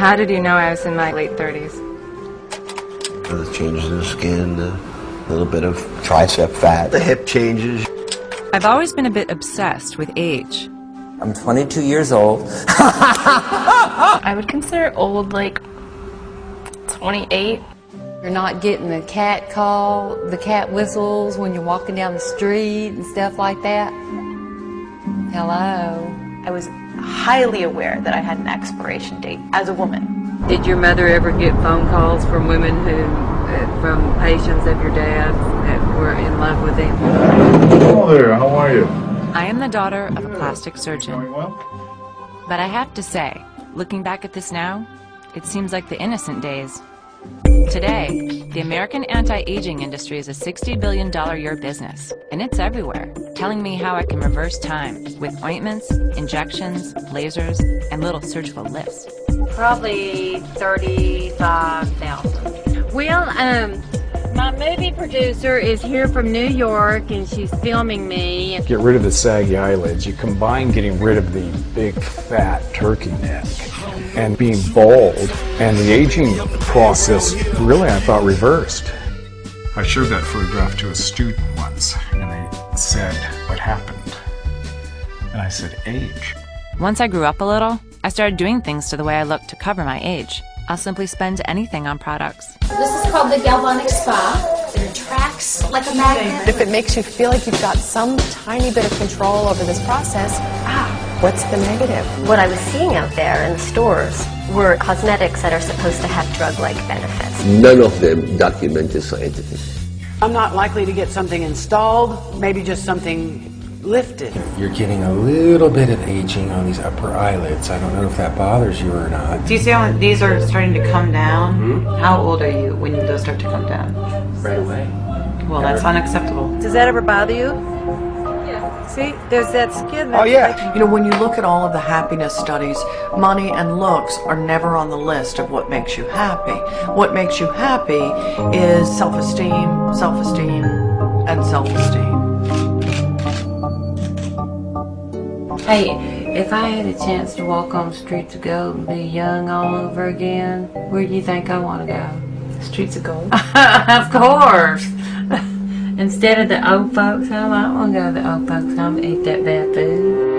How did you know I was in my late 30s? The changes in the skin, a little bit of tricep fat, the hip changes. I've always been a bit obsessed with age. I'm 22 years old. I would consider old like 28. You're not getting the cat call, the cat whistles when you're walking down the street and stuff like that. Hello. I was highly aware that I had an expiration date as a woman. Did your mother ever get phone calls from women who, from patients of your dad's that were in love with him? Hello there, how are you? I am the daughter of a plastic surgeon. Going well? But I have to say, looking back at this now, it seems like the innocent days. Today, the American anti-aging industry is a $60 billion a year business, and it's everywhere, telling me how I can reverse time with ointments, injections, lasers, and little surgical lifts. Probably 35,000. Well, my movie producer is here from New York, and she's filming me. Get rid of the saggy eyelids. You combine getting rid of the big, fat turkey neck and being bald, and the aging process, really, I thought, reversed. I showed that photograph to a student once, and they said, "What happened?" And I said, "Age." Once I grew up a little, I started doing things to the way I look to cover my age. I'll simply spend anything on products. This is called the Galvanic Spa. It attracts like a magnet. If it makes you feel like you've got some tiny bit of control over this process, what's the negative? What I was seeing out there in the stores were cosmetics that are supposed to have drug-like benefits. None of them documented scientifically. I'm not likely to get something installed, maybe just something lifted. You're getting a little bit of aging on these upper eyelids. I don't know if that bothers you or not. Do you see how these are starting to come down? Mm-hmm. How old are you when those start to come down? Right away. Well, that's unacceptable. Does that ever bother you? Yeah. See, there's that skin. Oh, yeah. You know, when you look at all of the happiness studies, money and looks are never on the list of what makes you happy. What makes you happy is self-esteem, self-esteem, and self-esteem. Hey, if I had a chance to walk on the streets of gold and be young all over again, where do you think I want to go? Streets of gold. Of course! Instead of the old folks home, I want to go to the old folks home and eat that bad food.